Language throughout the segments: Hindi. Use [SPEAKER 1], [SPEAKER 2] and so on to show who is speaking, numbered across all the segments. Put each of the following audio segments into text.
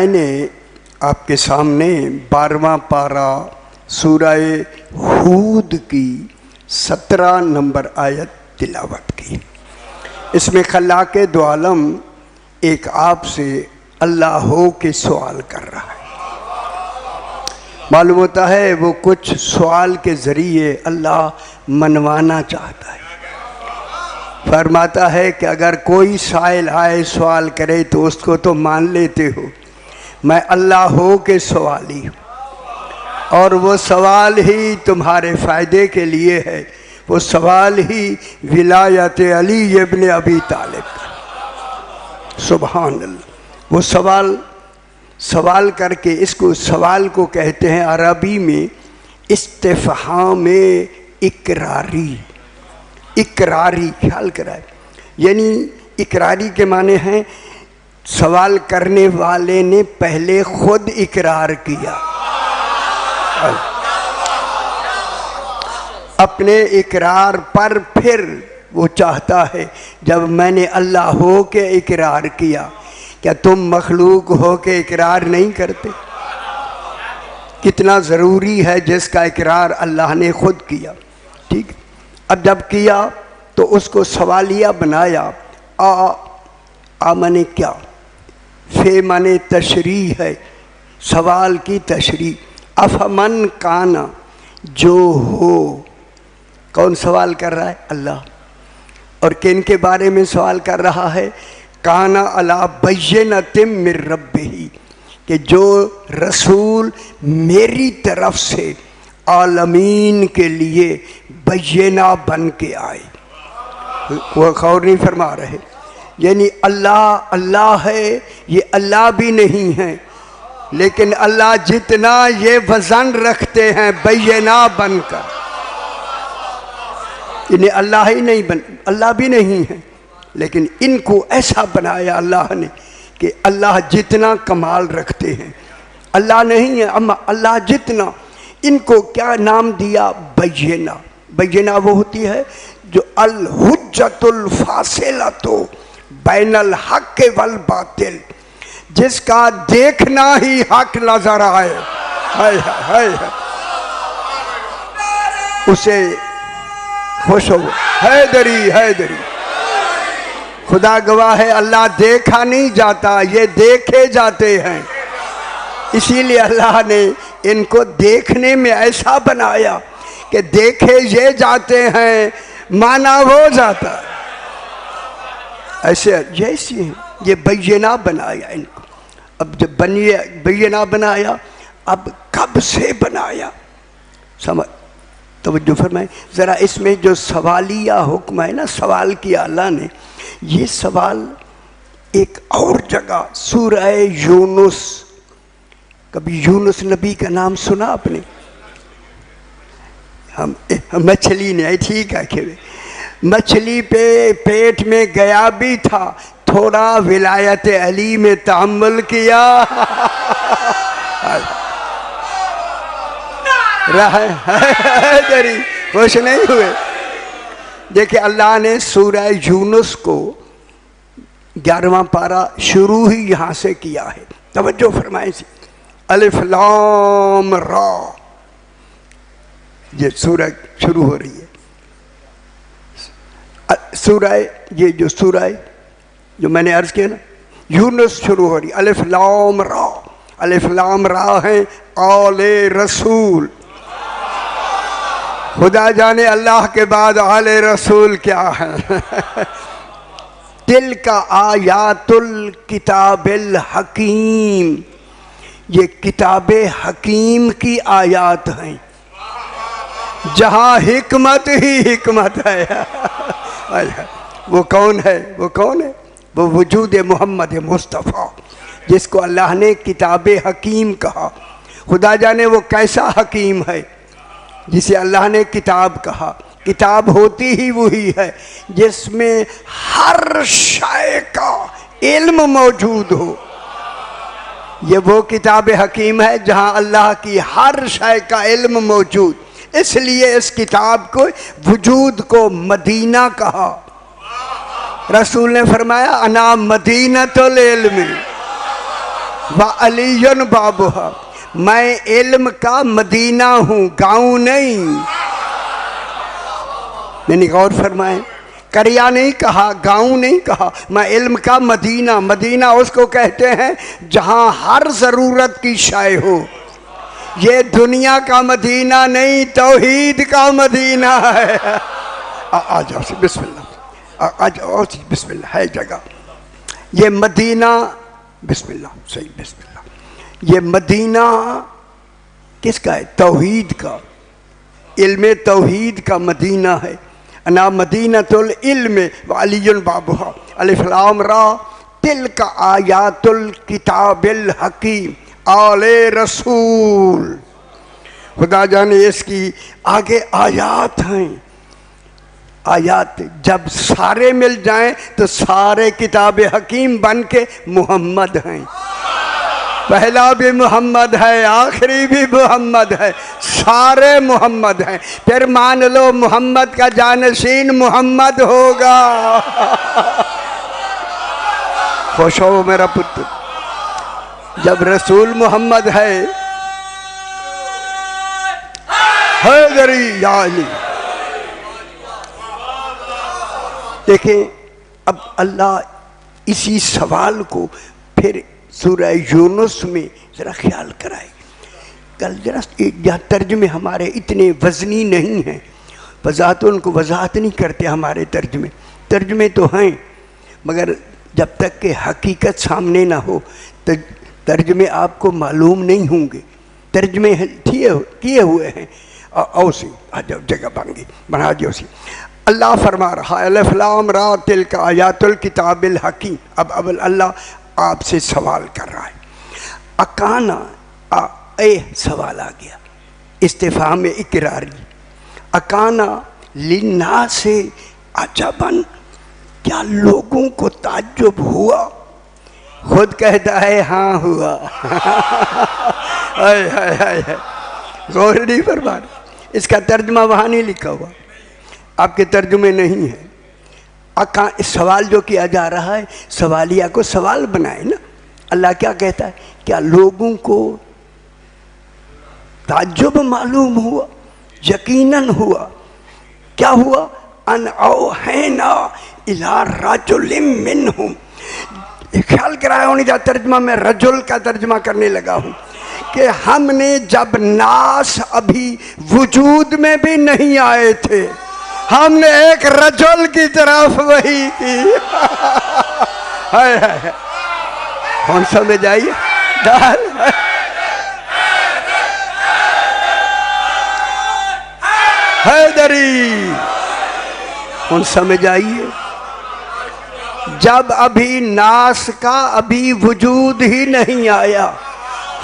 [SPEAKER 1] मैंने आपके सामने 12वां पारा सूरह हूद की 17 नंबर आयत तिलावत की। इसमें खल्लाक़े दो आलम एक आपसे अल्लाह हो के सवाल कर रहा है। मालूम होता है वो कुछ सवाल के ज़रिए अल्लाह मनवाना चाहता है। फरमाता है कि अगर कोई साइल आए सवाल करे तो उसको तो मान लेते हो, मैं अल्लाह हो के सवाली हूँ और वो सवाल ही तुम्हारे फ़ायदे के लिए है। वो सवाल ही विलायत अली इब्न अबी तालिब का। सुभान अल्लाह। वो सवाल करके इसको सवाल को कहते हैं अरबी में इस्तिफ़हाम इकरारी। ख्याल कराए, यानी इकरारी के माने हैं सवाल करने वाले ने पहले खुद इकरार किया, अपने इकरार पर फिर वो चाहता है जब मैंने अल्लाह हो के इकरार किया, क्या तुम मखलूक हो के इकरार नहीं करते? कितना ज़रूरी है जिसका इकरार अल्लाह ने खुद किया। ठीक है, अब जब किया तो उसको सवालिया बनाया। आ माने क्या? फे माने तशरी है, सवाल की तशरी। अफमन काना, जो हो। कौन सवाल कर रहा है? अल्लाह। और किन के बारे में सवाल कर रहा है? काना अला बय्यनतिम मिर रब्बिही, कि जो रसूल मेरी तरफ से आलमीन के लिए बय्यना बन के आए। वो गौर नहीं फरमा रहे, यानी अल्लाह अल्लाह है, ये अल्लाह भी नहीं है, लेकिन अल्लाह जितना ये वजन रखते हैं बय्यना बनकर, इन्हें अल्लाह ही नहीं अल्लाह भी नहीं है, लेकिन इनको ऐसा बनाया अल्लाह ने कि अल्लाह जितना कमाल रखते हैं। अल्लाह नहीं है अम्मा अल्लाह जितना। इनको क्या नाम दिया? बय्यना। बय्यना वो होती है जो अल हुज्जतुल फासिलतु बैनल हक़ वल बातिल, जिसका देखना ही हक नजर आए, है। उसे खुश हो। हैदरी। खुदा गवाह है, अल्लाह देखा नहीं जाता, ये देखे जाते हैं। इसीलिए अल्लाह ने इनको देखने में ऐसा बनाया कि देखे ये जाते हैं, माना वो जाता है। ऐसे जैसे ये बय्यना बनाया इनको। अब जब बय्यना बनाया, अब कब से बनाया? समझ तवज्जो फरमाए ज़रा। इसमें जो सवालिया हुक्म है ना, सवाल किया अल्लाह ने, ये सवाल एक और जगह सूरह यूनुस। कभी यूनुस नबी का नाम सुना आपने? हम मछली ने, ठीक है, कि मछली पे पेट में गया भी था, थोड़ा विलायत अली में तामुल किया रहे, खुश नहीं हुए। देखिए अल्लाह ने सूरह यूनुस को 11वां पारा शुरू ही यहाँ से किया है। तवज्जो फरमाए। अलिफ लाम रा, ये सूरह शुरू हो रही है। सूरह ये जो सूरह जो मैंने अर्ज किया ना, यूनुस शुरू हो रही। अलिफ लाम रा, अलिफ लाम रा है आले रसूल। खुदा जाने अल्लाह के बाद आले रसूल क्या है। तिल का आयातुल किताबिल हकीम, ये किताबे हकीम की आयात हैं, जहाँ हिकमत ही हिकमत है। वो कौन है? वो वजूद मोहम्मद मुस्तफ़ा, जिसको अल्लाह ने किताबे हकीम कहा। खुदा जाने वो कैसा हकीम है जिसे अल्लाह ने किताब कहा। किताब होती ही वही है जिसमें हर शय का इल्म मौजूद हो। ये वो किताब हकीम है जहाँ अल्लाह की हर शय का इल्म मौजूद। इसलिए इस किताब को वजूद को मदीना कहा। रसूल ने फरमाया अना मदीनतुल इल्मी, व अलीयुन बाबुहा, मैं इल्म का मदीना हूँ, गाँव नहीं। मैंने गौर फरमाए, करिया नहीं कहा, गाँव नहीं कहा, मैं इल्म का मदीना। मदीना उसको कहते हैं जहाँ हर ज़रूरत की शय हो। ये दुनिया का मदीना नहीं, तौहीद का मदीना है। आ जाओ सी बिस्मिल्लाह, आ जाओ सी बिस्मिल्लाह, है जगह। ये मदीना, बिस्मिल्लाह, सही बिस्मिल्लाह। ये मदीना किसका है? तौहीद का, इल्म तौहीद का मदीना है। अना मदीनतुल इल्म व अलीयुन बाबुहा, अलिफ लाम रा, तिल्का आयातुल किताबिल हकीम आले रसूल। खुदा जाने इसकी आगे आयात हैं। आयात जब सारे मिल जाएं तो सारे किताब हकीम बन के मुहम्मद हैं। पहला भी मोहम्मद है, आखिरी भी मोहम्मद है, सारे मोहम्मद हैं। फिर मान लो मोहम्मद का जानशीन मोहम्मद होगा। खुश हो मेरा पुत्र, जब रसूल मोहम्मद है। हैदरी यानी देखें, अब अल्लाह इसी सवाल को फिर सूरह यूनुस में ज़रा ख्याल कराए। कल जरा यहाँ तर्जमे हमारे इतने वज़नी नहीं हैं, वज़ाहत उनको वज़ाहत नहीं करते हमारे तर्जमे। तर्जमे तो हैं मगर जब तक के हकीकत सामने ना हो तो तर्जमे आपको मालूम नहीं होंगे। तर्जमे किए हुए हैं। औसी आ जाओ, जगह बना दियो सी। अल्लाह फरमा रहा है अलिफ लाम रा तिल्का आयातुल किताबिल हकीम। अब अल्लाह आपसे सवाल कर रहा है। अकाना सवाल आ गया, इस्तिफाम इकरारी। अकाना लिन्ना से अजबन, क्या लोगों को ताज्जुब हुआ? खुद कहता है हाँ हुआ। गौर नहीं फरमा, इसका तर्जुमा वहाँ नहीं लिखा हुआ, आपके तर्जुमे नहीं है। सवाल जो किया जा रहा है, सवालिया को सवाल बनाए ना। अल्लाह क्या कहता है? क्या लोगों को ताज्जुब मालूम हुआ? यकीनन हुआ। क्या हुआ? अन औहैना इला रजुलिम मिनहुम। ख्याल कराया होने जा, तर्जमा में रजुल का तर्जमा करने लगा हूँ कि हमने जब नास अभी वजूद में भी नहीं आए थे, हमने एक रजुल की तरफ वही की। है कौन समझ आइए? हैदरी कौन समझ आइए? जब अभी नास का अभी वजूद ही नहीं आया,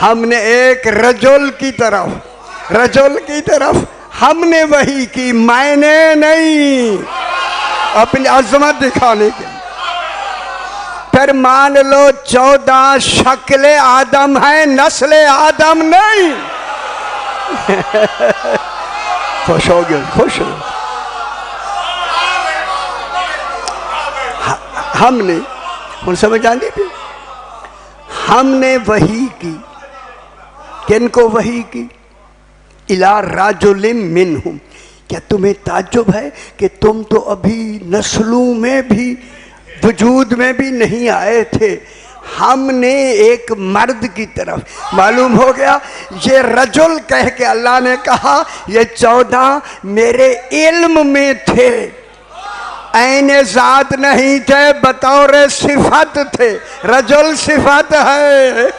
[SPEAKER 1] हमने एक रजुल की तरफ हमने वही की, मैंने नहीं, अपनी अजमत दिखाने के लिए। फिर मान लो 14 शक्ल आदम है, नस्ल आदम नहीं। खुश हो गए, खुश हो। हमने उन समझ आती थी, हमने वही की। किनको वही की? इला राजुलिम मिनहुम। क्या तुम्हें ताज्जुब है कि तुम तो अभी नस्लों में भी वजूद में भी नहीं आए थे? हमने एक मर्द की तरफ, मालूम हो गया ये रजुल कह के अल्लाह ने कहा ये 14 मेरे इल्म में थे, ऐने जात नहीं थे, बतौर सिफत थे। रजुल सिफत है।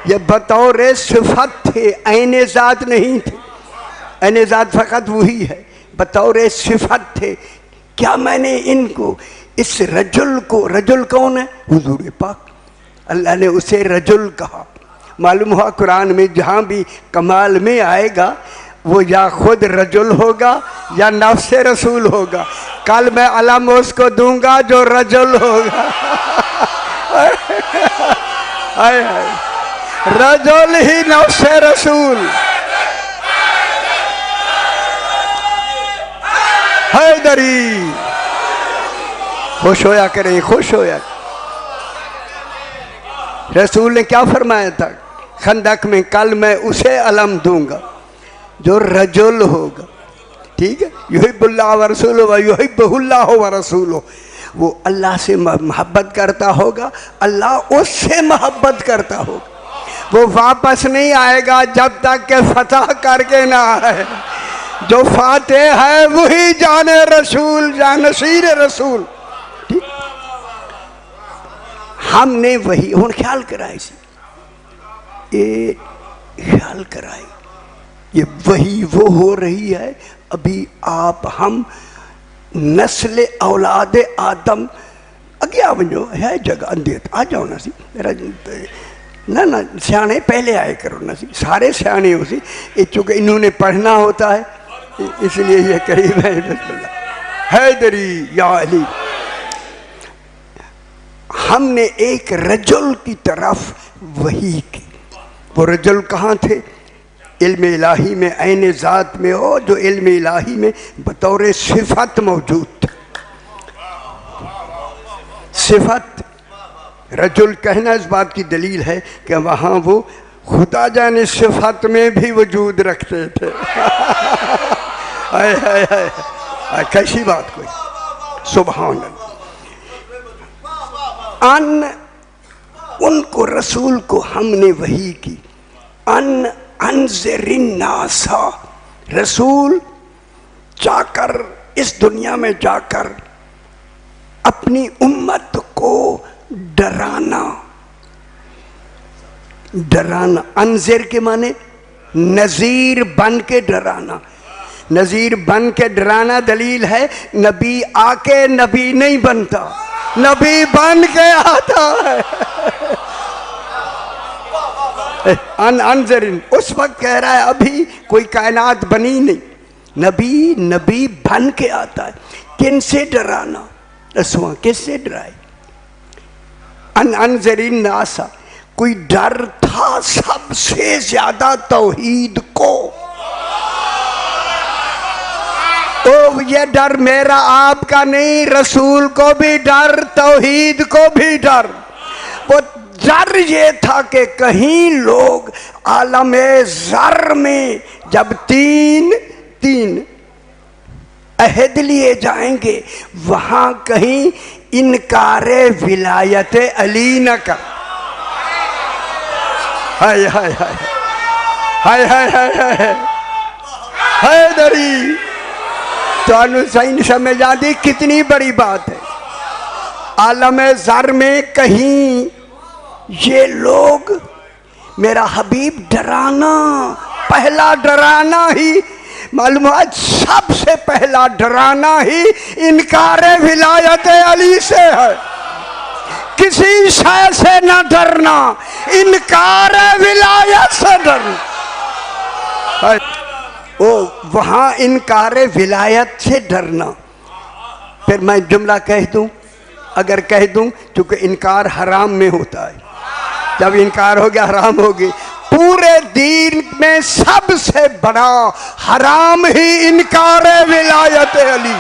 [SPEAKER 1] ये बतौर सिफत थे, ऐने जात नहीं थे। ऐने जात फकत वही है, बतौर सिफत थे। क्या मैंने इनको, इस रजुल को, रजुल कौन है? हुजूर पाक, अल्लाह ने उसे रजुल कहा। मालूम हुआ कुरान में जहाँ भी कमाल में आएगा वो या खुद रजुल होगा या नफ्स रसूल होगा। कल मैं अलम उसको दूंगा जो रजुल होगा। रजुल ही नफ्स रसूल। हैदरी खुश होया करें, खुश होया। रसूल ने क्या फरमाया था खंदक में, कल मैं उसे अलम दूंगा जो रजुल होगा, ठीक है, युहिब्बुल्लाह व रसूलुहु व युहिब्बुहुल्लाह व रसूलुहु, वो अल्लाह से मोहब्बत करता होगा, अल्लाह उससे मोहब्बत करता होगा। वो वापस नहीं आएगा जब तक के फतह करके ना आए। जो फातेह है वही जाने रसूल, जानशीर रसूल, ठीक। हमने वही हुण ख्याल कराए सी, ये ख्याल कराए, ये वही वो हो रही है। अभी आप हम नस्ल औलाद आदम अगे आ वञो, है जगह अंधेर आ जाओ ना सी, मेरा ना ना सियाने पहले आए करो ना सी, सारे सियाने हो सी, चूँकि इन्होंने पढ़ना होता है इसलिए ये करीब है। हैदरी या अली, हमने एक रजुल की तरफ वही की। वो रजुल कहाँ थे? इल्म इलाही में, ऐन ज़ात में हो, जो इल्म इलाही में बतौर सिफत मौजूद था। सिफत रजुल कहना इस बात की दलील है कि वहाँ वो खुदा जाने सिफत में भी वजूद रखते थे। हाय हाय हाय, कैसी बात कोई, सुभान अल्लाह। उनको रसूल को हमने वही की, अनज़िरिन्नासा, रसूल जाकर इस दुनिया में जाकर अपनी उम्मत को डराना, डराना। अनज़िर के माने नज़ीर बन के डराना, नज़ीर बन के डराना। दलील है नबी आके नबी नहीं बनता, नबी बन के आता है। अनज़रिन उस वक्त कह रहा है अभी कोई कायनात बनी नहीं, नबी नबी बन के आता है। किन से डराना? रसूल किससे डराए? अनज़रिन नासा, कोई डर था सबसे ज्यादा तौहीद को। तो ये डर मेरा आपका नहीं, रसूल को भी डर, तौहीद को भी डर। वो डर ये था कि कहीं लोग आलमे ज़र में जब तीन अहद लिए जाएंगे, वहां कहीं इनकारे विलायत अली न कर। हाय हाय हाय हाय हाय हाय हाय दरी, तो सही समझ आती कितनी बड़ी बात है। आलमे ज़र में कहीं ये लोग, मेरा हबीब डराना, पहला डराना ही मालूम है, सबसे पहला डराना ही इनकारे विलायत अली से है। किसी शय से न डरना, इनकारे विलायत से डरना। ओ वहां इनकारे विलायत से डरना। फिर मैं जुमला कह दूं, अगर कह दूं, क्योंकि इनकार हराम में होता है, जब इनकार हो गया हराम हो गई। पूरे दीन में सबसे बड़ा हराम ही इनकार विलायत अली।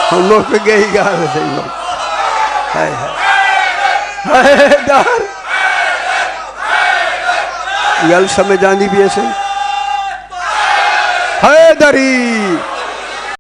[SPEAKER 1] हम लोग गई गाल सही लोग गल समझ आनी भी ऐसे हैदरी।